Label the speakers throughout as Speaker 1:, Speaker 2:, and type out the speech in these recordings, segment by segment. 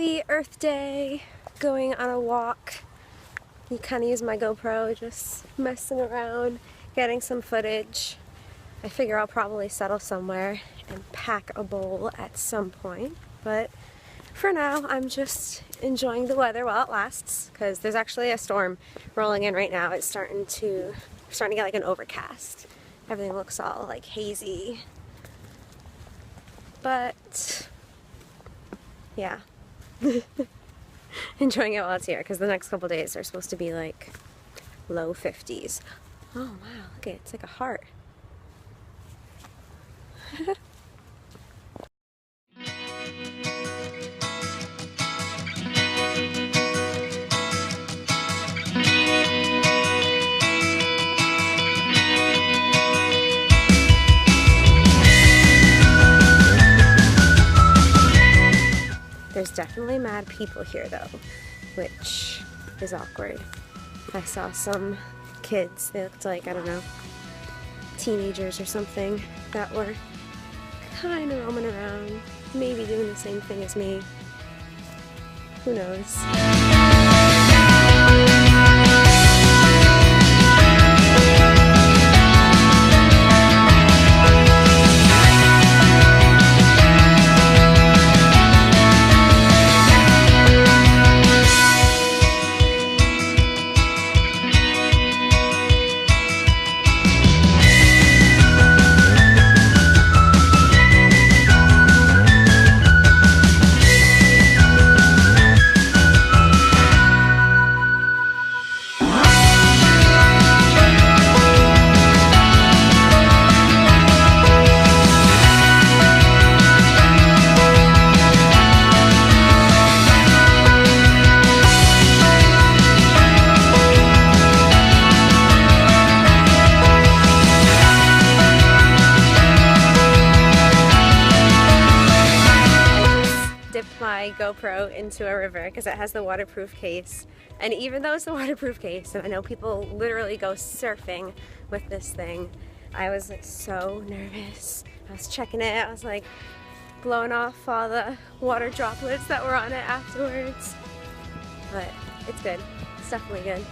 Speaker 1: Happy Earth Day, going on a walk. You kind of use my GoPro, just messing around, getting some footage. I figure I'll probably settle somewhere and pack a bowl at some point, but for now I'm just enjoying the weather while it lasts, because there's actually a storm rolling in right now. It's starting to get like an overcast. Everything looks all like hazy, but yeah. Enjoying it while it's here, because the next couple days are supposed to be like low 50s. Oh wow, look at it, it's like a heart. There's definitely mad people here though, which is awkward. I saw some kids, they looked like, I don't know, teenagers or something, that were kind of roaming around, maybe doing the same thing as me. Who knows? My GoPro into a river because it has the waterproof case, and even though it's the waterproof case and I know people literally go surfing with this thing, I was like so nervous. I was checking it, I was like blowing off all the water droplets that were on it afterwards, but it's good. It's definitely good.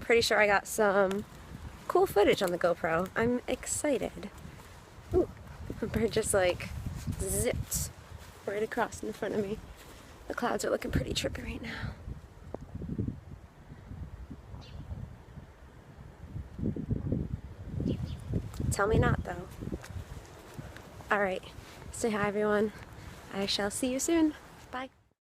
Speaker 1: pretty sure I got some cool footage on the GoPro. I'm excited. Ooh, the bird just like zipped right across in front of me. The clouds are looking pretty trippy right now. Tell me not, though. Alright, say hi everyone. I shall see you soon.